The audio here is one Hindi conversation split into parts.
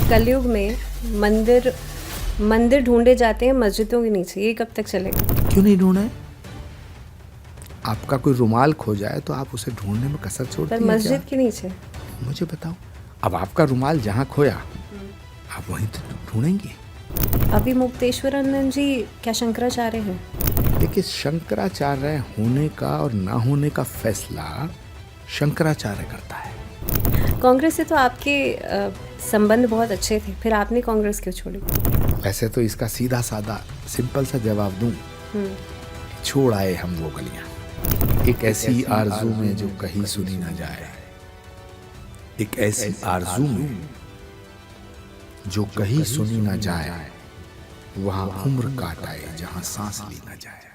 कलयुग में मंदिर मंदिर ढूंढे जाते हैं मस्जिदों के नीचे, ये कब तक चलेगा? क्यों नहीं ढूंढे? आपका कोई रुमाल खो जाए तो आप उसे ढूंढने में कसर पर छोड़ती हैं क्या? मस्जिद के नीचे। मुझे बताओ, अब आपका रुमाल जहाँ खोया आप वहीं तो ढूंढेंगे। अभी मुक्तेश्वरानंद जी क्या शंकराचार्य हैं? देखिए, शंकराचार्य होने का और ना होने का फैसला शंकराचार्य करता है। कांग्रेस से तो आपके संबंध बहुत अच्छे थे, फिर आपने कांग्रेस क्यों छोड़ी? वैसे तो इसका सीधा साधा सिंपल सा जवाब दूं, छोड़ आए हम वो गलियां, एक ऐसी आरजू में जो कहीं सुनी ना जाए, एक ऐसी आरजू में जो कहीं सुनी ना जाए, वहां उम्र काट आए जहां सांस ली ना जाए।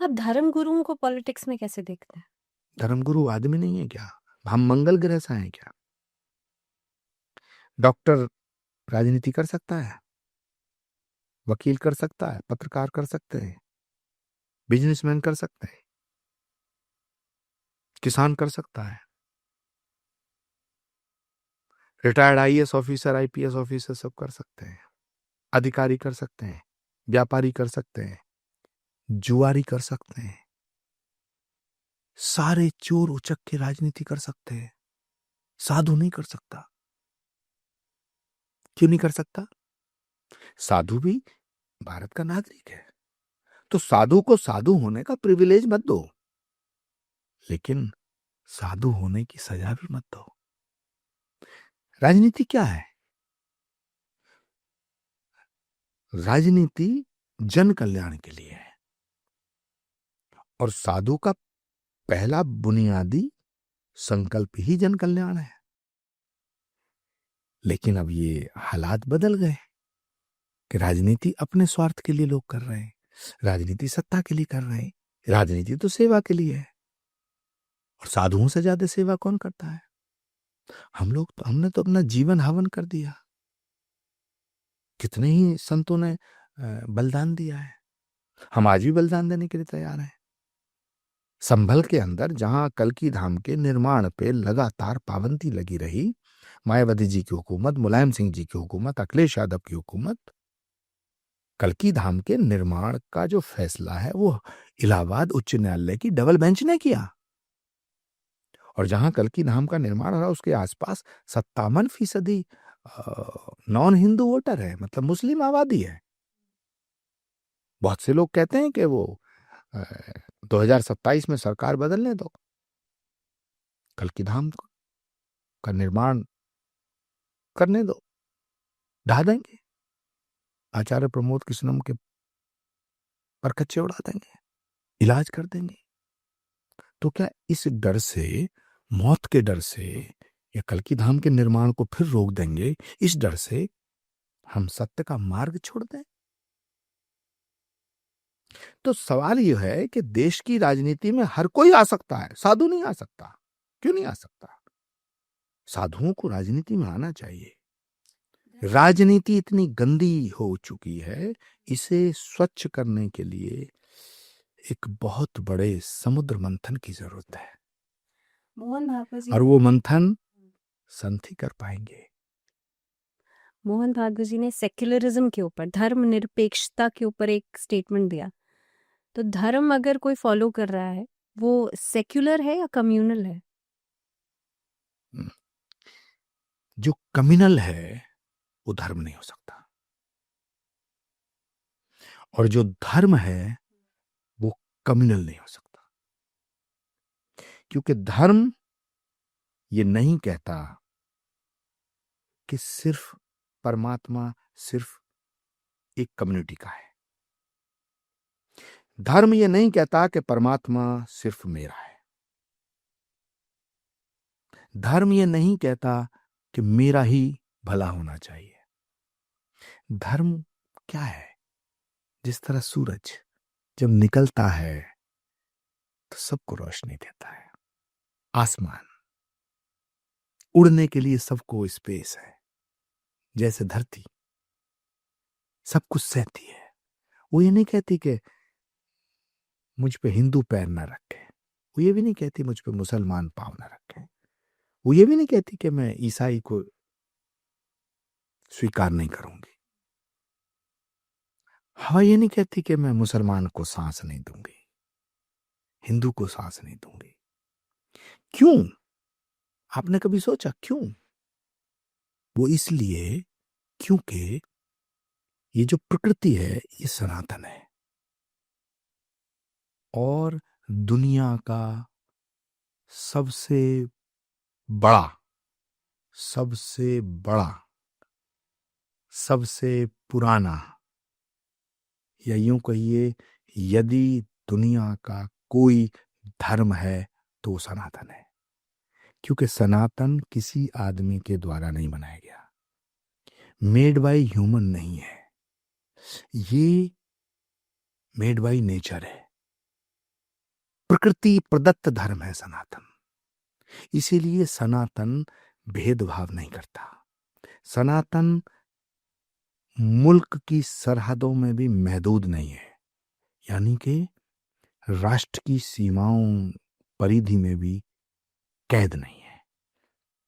आप धर्म गुरुओं को पॉलिटिक्स में कैसे देखते हैं? धर्मगुरु आदमी नहीं है क्या? हम मंगल ग्रह से हैं क्या? डॉक्टर राजनीति कर सकता है, वकील कर सकता है, पत्रकार कर सकते हैं, बिजनेसमैन कर सकते हैं, किसान कर सकता है, retired IAS officer, IPS officer सब कर सकते हैं, अधिकारी कर सकते हैं, व्यापारी कर सकते हैं, जुआरी कर सकते हैं, सारे चोर उचक के राजनीति कर सकते हैं। साधु नहीं कर सकता। क्यों नहीं कर सकता? साधु भी भारत का नागरिक है, तो साधु को साधु होने का प्रिविलेज मत दो, लेकिन साधु होने की सजा भी मत दो। राजनीति क्या है? राजनीति जन कल्याण के लिए है, और साधु का पहला बुनियादी संकल्प ही जन कल्याण है। लेकिन अब ये हालात बदल गए कि राजनीति अपने स्वार्थ के लिए लोग कर रहे हैं, राजनीति सत्ता के लिए कर रहे हैं। राजनीति तो सेवा के लिए है, और साधुओं से ज्यादा सेवा कौन करता है? हमने तो अपना जीवन हवन कर दिया। कितने ही संतों ने बलिदान दिया है, हम आज भी बलिदान देने के लिए तैयार हैं। संभल के अंदर जहां कल्की धाम के निर्माण पे लगातार पाबंदी लगी रही, मायावती जी की हुकूमत, मुलायम सिंह जी की हुकूमत, अखिलेश यादव की हुकूमत, कल्की धाम के निर्माण का जो फैसला है वो इलाहाबाद उच्च न्यायालय की डबल बेंच ने किया। और जहां कल्की धाम का निर्माण हो रहा उसके आसपास 57% नॉन हिंदू वोटर है, मतलब मुस्लिम आबादी है। बहुत से लोग कहते हैं कि वो 2027 में सरकार बदलने दो, कल्की धाम का निर्माण करने दो, ढा देंगे, आचार्य प्रमोद कृष्णम के परकच्चे उड़ा देंगे, इलाज कर देंगे। तो क्या इस डर से, मौत के डर से, या कल्की धाम के निर्माण को फिर रोक देंगे इस डर से हम सत्य का मार्ग छोड़ दें? तो सवाल यह है कि देश की राजनीति में हर कोई आ सकता है, साधु नहीं आ सकता। क्यों नहीं आ सकता? साधुओं को राजनीति में आना चाहिए। राजनीति इतनी गंदी हो चुकी है, इसे स्वच्छ करने के लिए एक बहुत बड़े समुद्र मंथन की जरूरत है, मोहन भागवत जी और वो मंथन संत ही कर पाएंगे। मोहन भागवत जी ने सेक्युलरिज्म के ऊपर, धर्मनिरपेक्षता के ऊपर एक स्टेटमेंट दिया। तो धर्म अगर कोई फॉलो कर रहा है वो सेक्युलर है या कम्युनल है? जो कम्युनल है वो धर्म नहीं हो सकता, और जो धर्म है वो कम्युनल नहीं हो सकता। क्योंकि धर्म ये नहीं कहता कि सिर्फ परमात्मा सिर्फ एक कम्युनिटी का है। धर्म ये नहीं कहता कि परमात्मा सिर्फ मेरा है। धर्म ये नहीं कहता कि मेरा ही भला होना चाहिए। धर्म क्या है? जिस तरह सूरज जब निकलता है तो सबको रोशनी देता है, आसमान उड़ने के लिए सबको स्पेस है, जैसे धरती सब कुछ सहती है। वो ये नहीं कहती कि मुझ पे हिंदू पैर न रखे, वो ये भी नहीं कहती मुझ पे मुसलमान पाँव न रखे, वो ये भी नहीं कहती कि मैं ईसाई को स्वीकार नहीं करूंगी, हवा ये नहीं कहती कि मैं मुसलमान को सांस नहीं दूंगी, हिंदू को सांस नहीं दूंगी। क्यों? आपने कभी सोचा क्यों? वो इसलिए क्योंकि ये जो प्रकृति है ये सनातन है और दुनिया का सबसे बड़ा, सबसे बड़ा, सबसे पुराना, या यूं कहिए यदि दुनिया का कोई धर्म है तो वो सनातन है। क्योंकि सनातन किसी आदमी के द्वारा नहीं बनाया गया, मेड बाय ह्यूमन नहीं है, ये मेड बाय नेचर है, प्रकृति प्रदत्त धर्म है सनातन। इसीलिए सनातन भेदभाव नहीं करता। सनातन मुल्क की सरहदों में भी महदूद नहीं है, यानी कि राष्ट्र की सीमाओं परिधि में भी कैद नहीं है।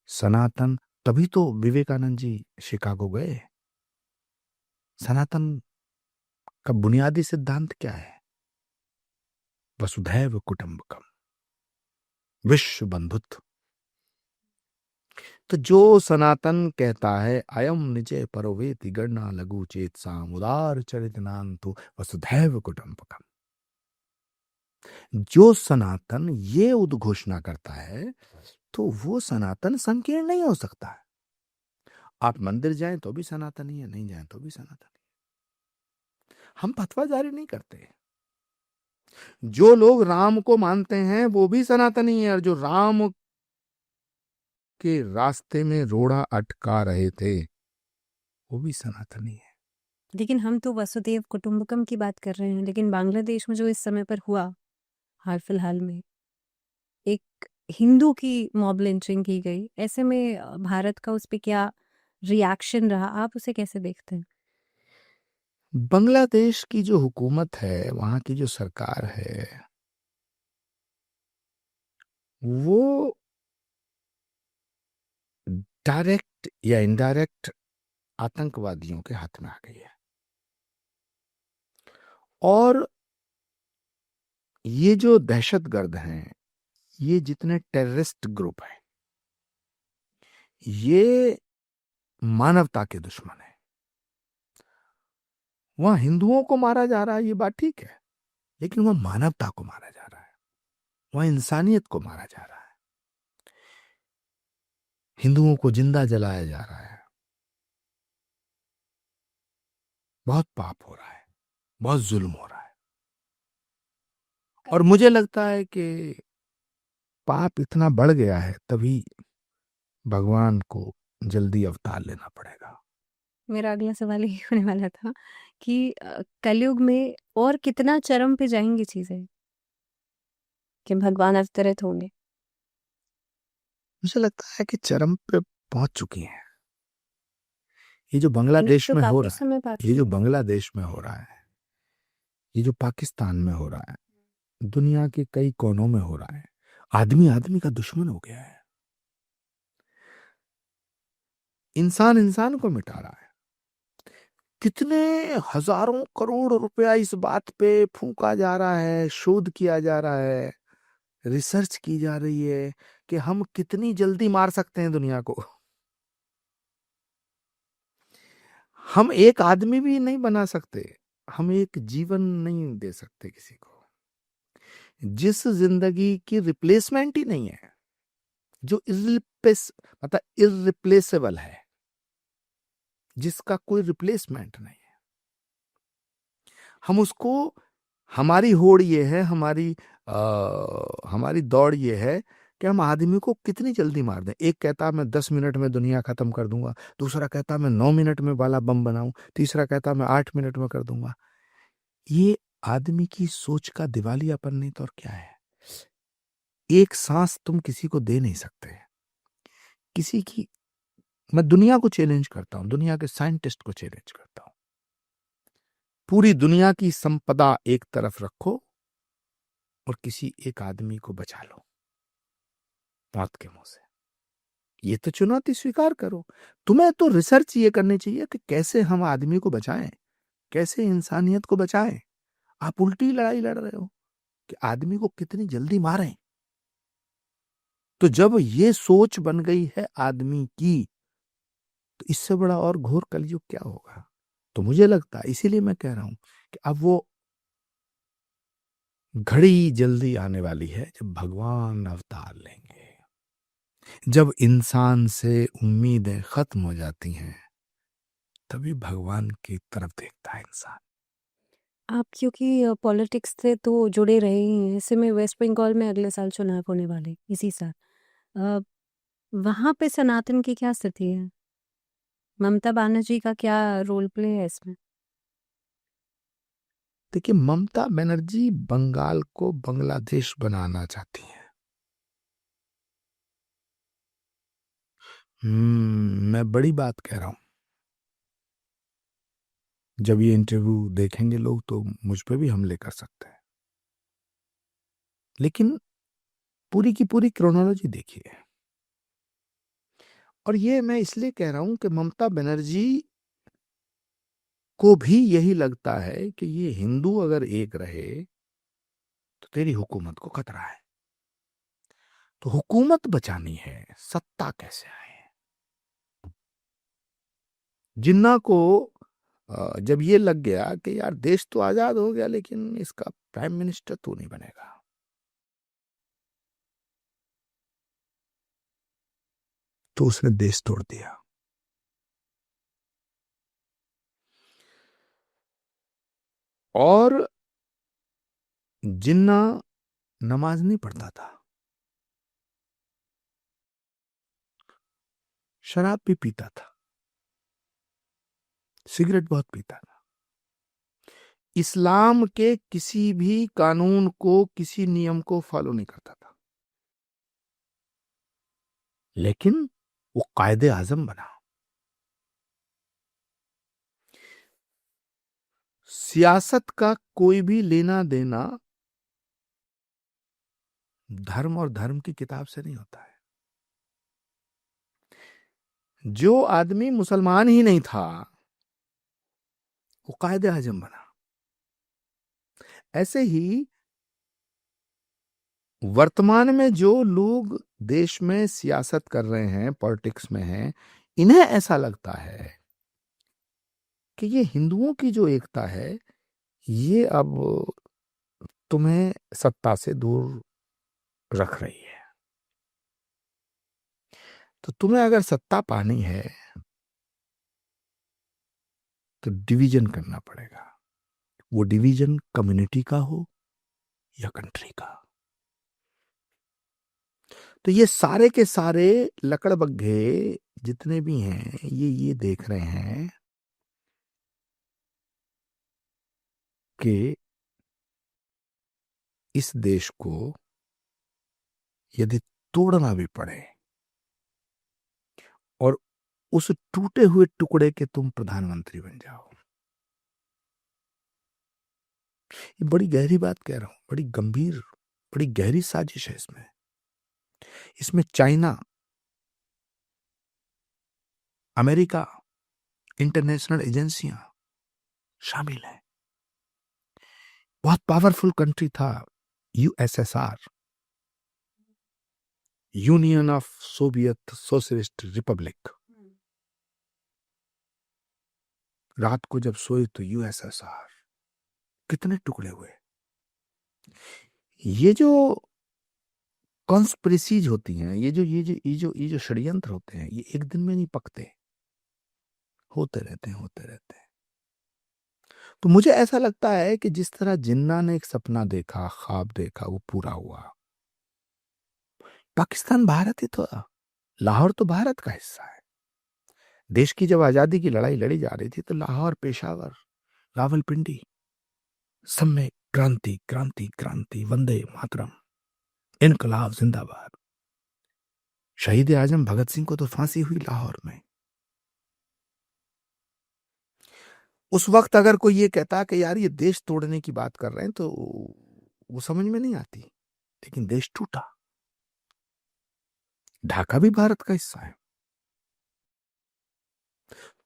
सनातन, तभी तो विवेकानंद जी शिकागो गए। सनातन का बुनियादी सिद्धांत क्या है? वसुधैव कुटुंबकम, विश्व बंधुत्व। तो जो सनातन कहता है अयम निजय परोवेति गणना लघु चेत साम उदार चरित नान्तु वसुधैव कुटुंबकम, जो सनातन ये उद्घोषणा करता है तो वो सनातन संकीर्ण नहीं हो सकता है। आप मंदिर जाएं तो भी सनातनी है, नहीं जाएं तो भी सनातनी है। हम फतवा जारी नहीं करते। जो लोग राम को मानते हैं वो भी सनातनी है, और जो राम के रास्ते में रोड़ा अटका रहे थे वो भी सनातनी है। लेकिन हम तो वसुदेव कुटुंबकम की बात कर रहे हैं, लेकिन बांग्लादेश में जो इस समय पर हुआ हाल फिलहाल में, एक हिंदू की मॉब लिंचिंग की गई, ऐसे में भारत का उस पे क्या रिएक्शन रहा, आप उसे कैसे देखते हैं? बांग्लादेश की जो हुकूमत है, वहां की जो सरकार है, वो डायरेक्ट या इनडायरेक्ट आतंकवादियों के हाथ में आ गई है। और ये जो दहशतगर्द हैं, ये जितने टेररिस्ट ग्रुप हैं, ये मानवता के दुश्मन है। वहां हिंदुओं को मारा जा रहा है, ये बात ठीक है, लेकिन वहां मानवता को मारा जा रहा है, वहां इंसानियत को मारा जा रहा है, हिंदुओं को जिंदा जलाया जा रहा है। बहुत पाप हो रहा है, बहुत जुल्म हो रहा है। और मुझे लगता है कि पाप इतना बढ़ गया है, तभी भगवान को जल्दी अवतार लेना पड़ेगा। मेरा अगला सवाल ये होने वाला था कि कलयुग में और कितना चरम पे जाएंगी चीजें कि भगवान अवतरित होंगे? मुझे लगता है कि चरम पे पहुंच चुकी हैं। ये जो इन्होंने बांग्लादेश तो में हो काफी रहा है, समय बात ये जो की। बांग्लादेश में हो रहा है, ये जो पाकिस्तान में हो रहा है, दुनिया के कई कोनों में हो रहा है, आदमी आदमी का दुश्मन हो गया है। इंसान इंसान को मिटा रहा है। कितने हजारों करोड़ रुपया इस बात पे फूंका जा रहा है, शोध किया जा रहा है, रिसर्च की जा रही है कि हम कितनी जल्दी मार सकते हैं दुनिया को। हम एक आदमी भी नहीं बना सकते, हम एक जीवन नहीं दे सकते किसी को, जिस जिंदगी की रिप्लेसमेंट ही नहीं है, जो मतलब इररिप्लेसेबल है, जिसका कोई रिप्लेसमेंट नहीं है, हम उसको, हमारी होड़ ये है, हमारी दौड़ ये है कि हम आदमी को कितनी जल्दी मार दें। एक कहता मैं 10 मिनट में दुनिया खत्म कर दूंगा, दूसरा कहता मैं 9 मिनट में वाला बम बनाऊं, तीसरा कहता मैं 8 मिनट में कर दूंगा। ये आदमी की सोच का दिवालियापन नहीं तो और क्या है। एक सांस तुम किसी को दे नहीं सकते। किसी की, मैं दुनिया को चैलेंज करता हूं, दुनिया के साइंटिस्ट को चैलेंज करता हूं, पूरी दुनिया की संपदा एक तरफ रखो और किसी एक आदमी को बचा लो मौत के मुंह से। ये तो चुनौती स्वीकार करो। तुम्हें तो रिसर्च ये करनी चाहिए कि कैसे हम आदमी को बचाएं, कैसे इंसानियत को बचाएं। आप उल्टी लड़ाई लड़ रहे हो कि आदमी को कितनी जल्दी मारें। तो जब ये सोच बन गई है आदमी की, तो इससे बड़ा और घोर कलयुग क्या होगा। तो मुझे लगता है, इसीलिए मैं कह रहा हूं कि अब वो घड़ी जल्दी आने वाली है जब भगवान अवतार लेंगे, जब इंसान से उम्मीदें खत्म हो जाती हैं, तभी भगवान की तरफ देखता है इंसान। आप क्योंकि पॉलिटिक्स से तो जुड़े रहे ही हैं, ऐसे में वेस्ट बंगाल में अगले साल चुनाव होने वाले, इसी साल। अ, वहाँ पे सनातन की क्या स्थिति है? ममता बनर्जी का क्या रोल प्ले है इसमें? देखिए, ममता बनर्जी बंगाल को बांग्लादेश बनाना चाहती है। मैं बड़ी बात कह रहा हूं। जब ये इंटरव्यू देखेंगे लोग तो मुझ पे भी हमले कर सकते हैं, लेकिन पूरी की पूरी क्रोनोलॉजी देखिए। और ये मैं इसलिए कह रहा हूं कि ममता बनर्जी को भी यही लगता है कि ये हिंदू अगर एक रहे तो तेरी हुकूमत को खतरा है। तो हुकूमत बचानी है, सत्ता कैसे आए। जिन्ना को जब ये लग गया कि यार देश तो आजाद हो गया लेकिन इसका प्राइम मिनिस्टर तो नहीं बनेगा, तो उसने देश तोड़ दिया। और जिन्ना नमाज नहीं पढ़ता था, शराब भी पीता था, सिगरेट बहुत पीता था, इस्लाम के किसी भी कानून को, किसी नियम को फॉलो नहीं करता था, लेकिन वो कायदे आजम बना। सियासत का कोई भी लेना देना धर्म और धर्म की किताब से नहीं होता है। जो आदमी मुसलमान ही नहीं था वो कायदे आजम बना। ऐसे ही वर्तमान में जो लोग देश में सियासत कर रहे हैं, पॉलिटिक्स में हैं, इन्हें ऐसा लगता है कि ये हिंदुओं की जो एकता है ये अब तुम्हें सत्ता से दूर रख रही है। तो तुम्हें अगर सत्ता पानी है तो डिवीजन करना पड़ेगा। वो डिवीजन कम्युनिटी का हो या कंट्री का। तो ये सारे के सारे लकड़बग्घे जितने भी हैं ये देख रहे हैं कि इस देश को यदि तोड़ना भी पड़े और उस टूटे हुए टुकड़े के तुम प्रधानमंत्री बन जाओ। ये बड़ी गहरी बात कह रहा हूं, बड़ी गंभीर, बड़ी गहरी साजिश है इसमें। इसमें चाइना, अमेरिका, इंटरनेशनल एजेंसियां शामिल हैं। बहुत पावरफुल कंट्री था USSR, union of Soviet socialist Republic. रात को जब सोए तो यूएसएसआर कितने टुकड़े हुए। ये जो कॉन्स्पिरेसीज होती हैं, ये जो षड्यंत्र होते हैं, ये एक दिन में नहीं पकते, होते रहते हैं, होते रहते हैं। तो मुझे ऐसा लगता है कि जिस तरह जिन्ना ने एक सपना देखा, ख्वाब देखा, वो पूरा हुआ। पाकिस्तान भारत ही तो, लाहौर तो भारत का हिस्सा है। देश की जब आजादी की लड़ाई लड़ी जा रही थी तो लाहौर, पेशावर, रावलपिंडी सब में क्रांति क्रांति क्रांति, वंदे मातरम, इनकलाब जिंदाबाद। शहीद आजम भगत सिंह को तो फांसी हुई लाहौर में। उस वक्त अगर कोई ये कहता कि यार ये देश तोड़ने की बात कर रहे हैं तो वो समझ में नहीं आती, लेकिन देश टूटा। ढाका भी भारत का हिस्सा है।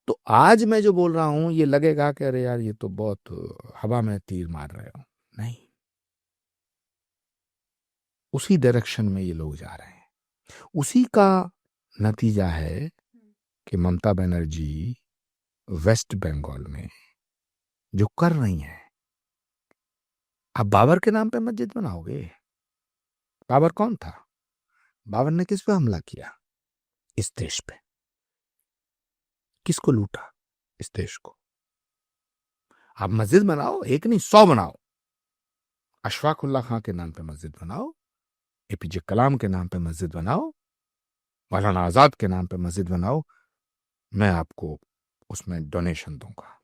तो आज मैं जो बोल रहा हूं ये लगेगा कि अरे यार ये तो बहुत हवा में तीर मार रहे हो, नहीं, उसी डायरेक्शन में ये लोग जा रहे हैं। उसी का नतीजा है कि ममता बनर्जी वेस्ट बंगाल में जो कर रही हैं, आप बाबर के नाम पे मस्जिद बनाओगे? बाबर कौन था? बाबर ने किस पे हमला किया? इस देश पे। किसको लूटा? इस देश को। आप मस्जिद बनाओ, एक नहीं 100 बनाओ। अशफाक उल्लाह खां के नाम पे मस्जिद बनाओ, एपीजे कलाम के नाम पे मस्जिद बनाओ, मौलाना आजाद के नाम पे मस्जिद बनाओ, मैं आपको उसमें डोनेशन दूंगा।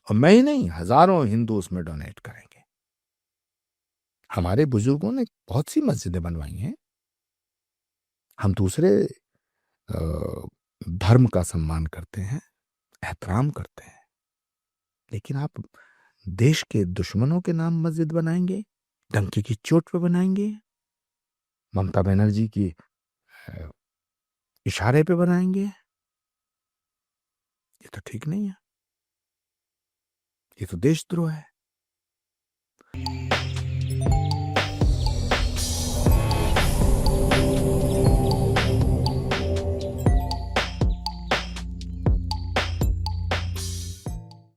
और मैं ही नहीं, हजारों हिंदू उसमें डोनेट करेंगे। हमारे बुजुर्गों ने बहुत सी मस्जिदें बनवाई हैं। हम दूसरे धर्म का सम्मान करते हैं, एहतराम करते हैं, लेकिन आप देश के दुश्मनों के नाम मस्जिद बनाएंगे, डंके की चोट पे बनाएंगे, ममता बनर्जी की इशारे पे बनाएंगे? ये तो ठीक नहीं है, ये तो देशद्रोह है।